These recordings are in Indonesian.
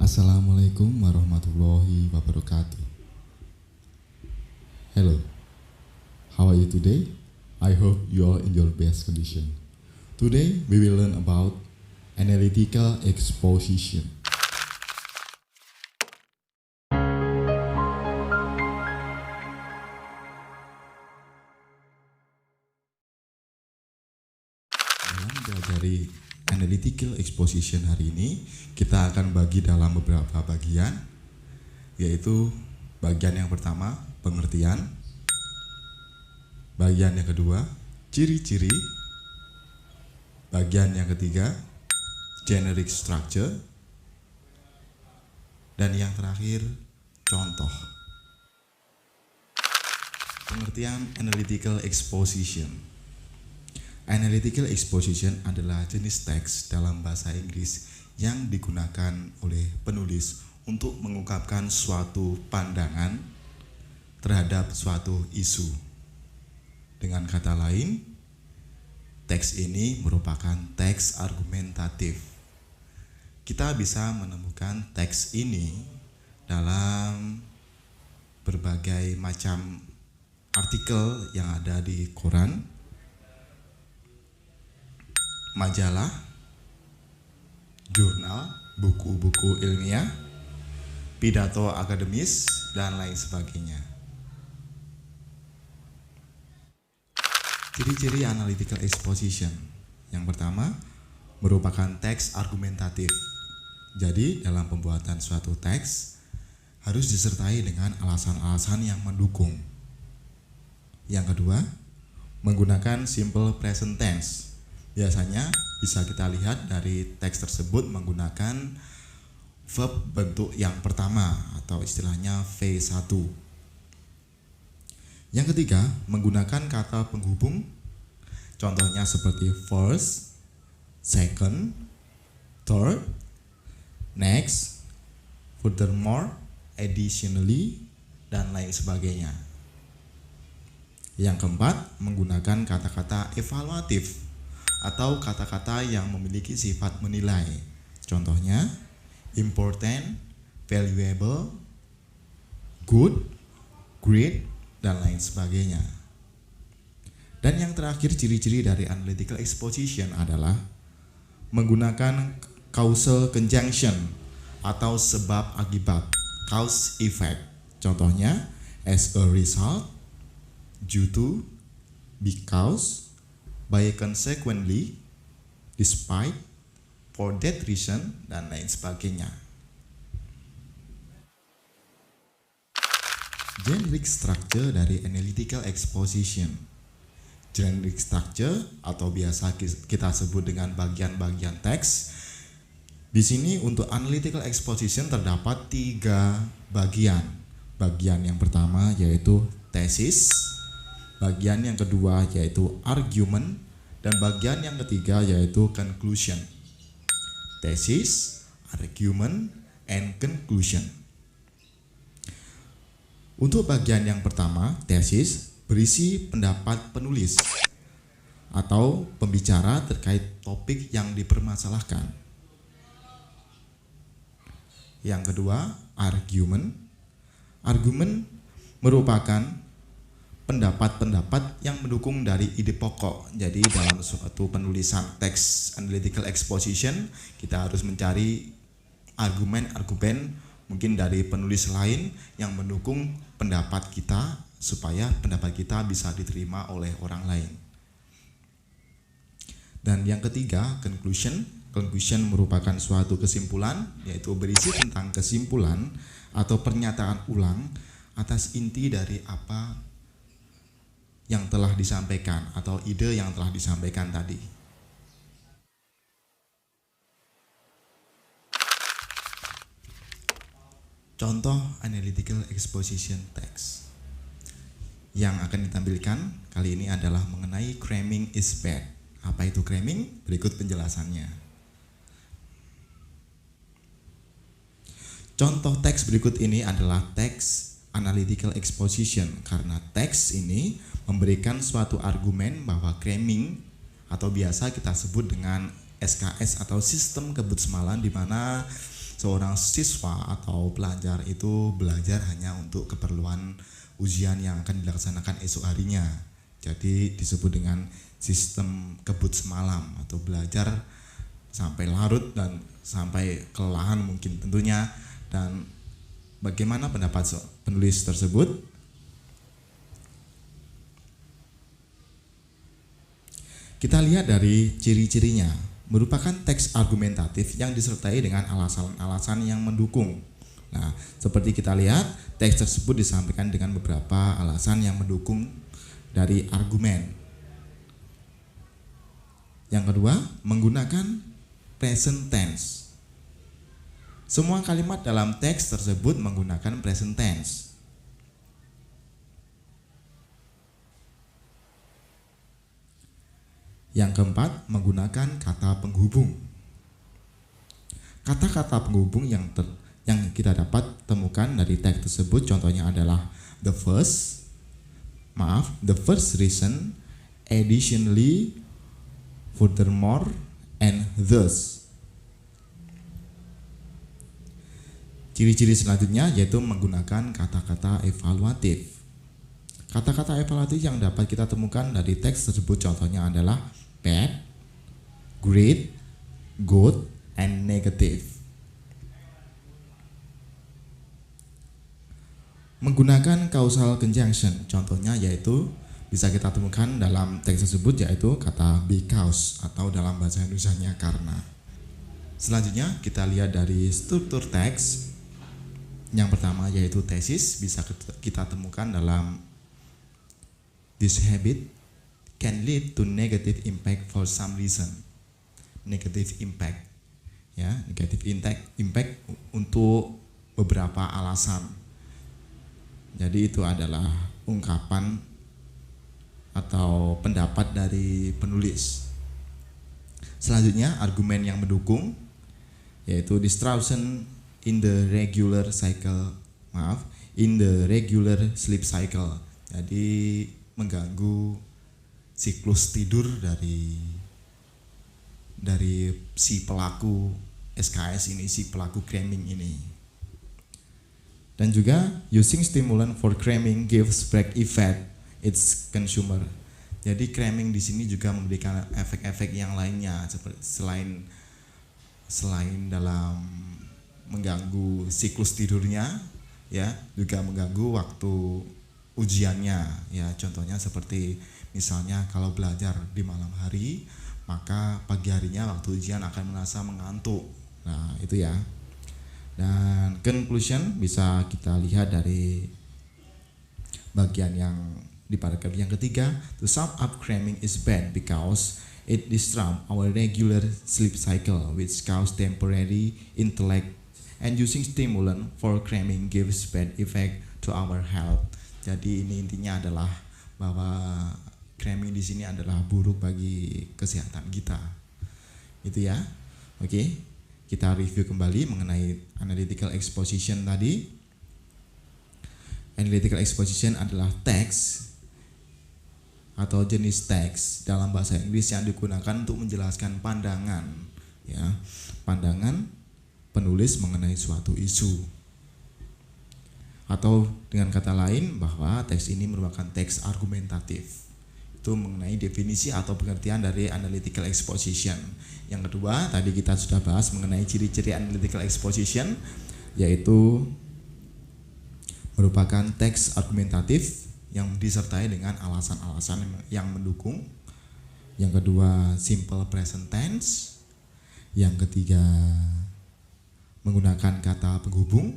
Assalamualaikum warahmatullahi wabarakatuh. Hello, how are you today? I hope you are in your best condition. Today we will learn about analytical exposition. Dalam mempelajari analytical exposition hari ini, kita akan bagi dalam beberapa bagian, yaitu bagian yang pertama, pengertian. Bagian yang kedua, ciri-ciri. Bagian yang ketiga, generic structure. Dan yang terakhir, contoh. Pengertian analytical exposition. Analytical exposition adalah jenis teks dalam bahasa Inggris yang digunakan oleh penulis untuk mengungkapkan suatu pandangan terhadap suatu isu. Dengan kata lain, teks ini merupakan teks argumentatif. Kita bisa menemukan teks ini dalam berbagai macam artikel yang ada di koran, majalah, jurnal, buku-buku ilmiah, pidato akademis, dan lain sebagainya. Ciri-ciri analytical exposition. Yang pertama, merupakan teks argumentatif. Jadi, dalam pembuatan suatu teks harus disertai dengan alasan-alasan yang mendukung. Yang kedua, menggunakan simple present tense. Biasanya bisa kita lihat dari teks tersebut menggunakan verb bentuk yang pertama atau istilahnya V1. Yang ketiga, menggunakan kata penghubung. Contohnya seperti first, second, third, next, furthermore, additionally, dan lain sebagainya. Yang keempat, menggunakan kata-kata evaluatif atau kata-kata yang memiliki sifat menilai. Contohnya important, valuable, good, great, dan lain sebagainya. Dan yang terakhir, ciri-ciri dari analytical exposition adalah menggunakan causal conjunction atau sebab akibat, cause effect. Contohnya as a result, due to, because, by consequently, despite, for that reason, dan lain sebagainya. Generic structure dari analytical exposition. Generic structure atau biasa kita sebut dengan bagian-bagian teks. Di sini untuk analytical exposition terdapat 3 bagian. Bagian yang pertama yaitu tesis. Bagian yang kedua yaitu argument, dan bagian yang ketiga yaitu conclusion. Tesis, argument, and conclusion. Untuk bagian yang pertama, tesis, berisi pendapat penulis atau pembicara terkait topik yang dipermasalahkan. Yang kedua, argument. Argument merupakan pendapat-pendapat yang mendukung dari ide pokok. Jadi dalam suatu penulisan teks analytical exposition, kita harus mencari argumen-argumen mungkin dari penulis lain yang mendukung pendapat kita supaya pendapat kita bisa diterima oleh orang lain. Dan yang ketiga, conclusion. Conclusion merupakan suatu kesimpulan, yaitu berisi tentang kesimpulan atau pernyataan ulang atas inti dari apa yang telah disampaikan atau ide yang telah disampaikan tadi. Contoh analytical exposition text yang akan ditampilkan kali ini adalah mengenai cramming is bad. Apa itu cramming? Berikut penjelasannya. Contoh teks berikut ini adalah teks analytical exposition, karena teks ini memberikan suatu argumen bahwa cramming atau biasa kita sebut dengan SKS atau sistem kebut semalan, di mana seorang siswa atau pelajar itu belajar hanya untuk keperluan ujian yang akan dilaksanakan esok harinya. Jadi disebut dengan sistem kebut semalam atau belajar sampai larut dan sampai kelelahan mungkin tentunya. Dan bagaimana pendapat penulis tersebut? Kita lihat dari ciri-cirinya, merupakan teks argumentatif yang disertai dengan alasan-alasan yang mendukung. Nah, seperti kita lihat, teks tersebut disampaikan dengan beberapa alasan yang mendukung dari argumen. Yang kedua, menggunakan present tense. Semua kalimat dalam teks tersebut menggunakan present tense. Yang keempat, menggunakan kata penghubung. Kata-kata penghubung yang kita dapat temukan dari teks tersebut contohnya adalah the first reason, additionally, furthermore, and thus. Ciri-ciri selanjutnya yaitu menggunakan kata-kata evaluatif. Kata-kata evaluatif yang dapat kita temukan dari teks tersebut contohnya adalah bad, great, good, and negative. Menggunakan causal conjunction, contohnya yaitu bisa kita temukan dalam teks tersebut yaitu kata because atau dalam bahasa Indonesianya karena. Selanjutnya kita lihat dari struktur teks. Yang pertama yaitu tesis, bisa kita temukan dalam this habit can lead to negative impact for some reason. Negative impact, ya, negative impact untuk beberapa alasan. Jadi itu adalah ungkapan atau pendapat dari penulis. Selanjutnya argumen yang mendukung yaitu disruption in the regular sleep cycle. Jadi mengganggu siklus tidur dari si pelaku SKS ini, si pelaku cramming ini. Dan juga using stimulant for cramming gives back effect its consumer. Jadi cramming di sini juga memberikan efek-efek yang lainnya seperti selain dalam mengganggu siklus tidurnya, ya, juga mengganggu waktu ujiannya, ya. Contohnya seperti misalnya kalau belajar di malam hari, maka pagi harinya waktu ujian akan merasa mengantuk. Nah, itu ya. Dan conclusion bisa kita lihat dari bagian yang di paragraf yang ketiga. To sum up, cramming is bad because it disrupts our regular sleep cycle, which cause temporary intellect, and using stimulant for cramming gives bad effect to our health. Jadi ini intinya adalah bahwa cramming di sini adalah buruk bagi kesehatan kita. Itu ya. Oke. Kita review kembali mengenai analytical exposition tadi. Analytical exposition adalah teks atau jenis teks dalam bahasa Inggris yang digunakan untuk menjelaskan pandangan, ya, pandangan penulis mengenai suatu isu. Atau dengan kata lain bahwa teks ini merupakan teks argumentatif. Itu mengenai definisi atau pengertian dari analytical exposition. Yang kedua, tadi kita sudah bahas mengenai ciri-ciri analytical exposition, yaitu merupakan teks argumentatif yang disertai dengan alasan-alasan yang mendukung. Yang kedua, simple present tense. Yang ketiga, menggunakan kata penghubung.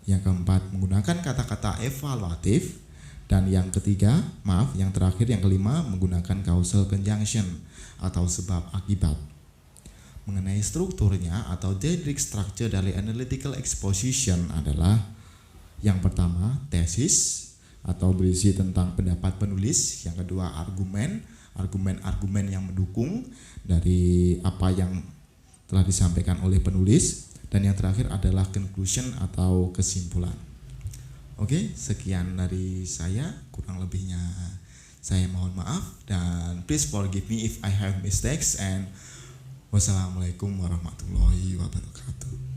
Yang keempat, menggunakan kata-kata evaluatif. Dan yang terakhir, yang kelima, menggunakan causal conjunction atau sebab akibat. Mengenai strukturnya atau generic structure dari analytical exposition adalah yang pertama, tesis atau berisi tentang pendapat penulis. Yang kedua, argumen yang mendukung dari apa yang telah disampaikan oleh penulis. Dan yang terakhir adalah conclusion atau kesimpulan. Oke, sekian dari saya, kurang lebihnya saya mohon maaf dan please forgive me if I have mistakes, and wassalamualaikum warahmatullahi wabarakatuh.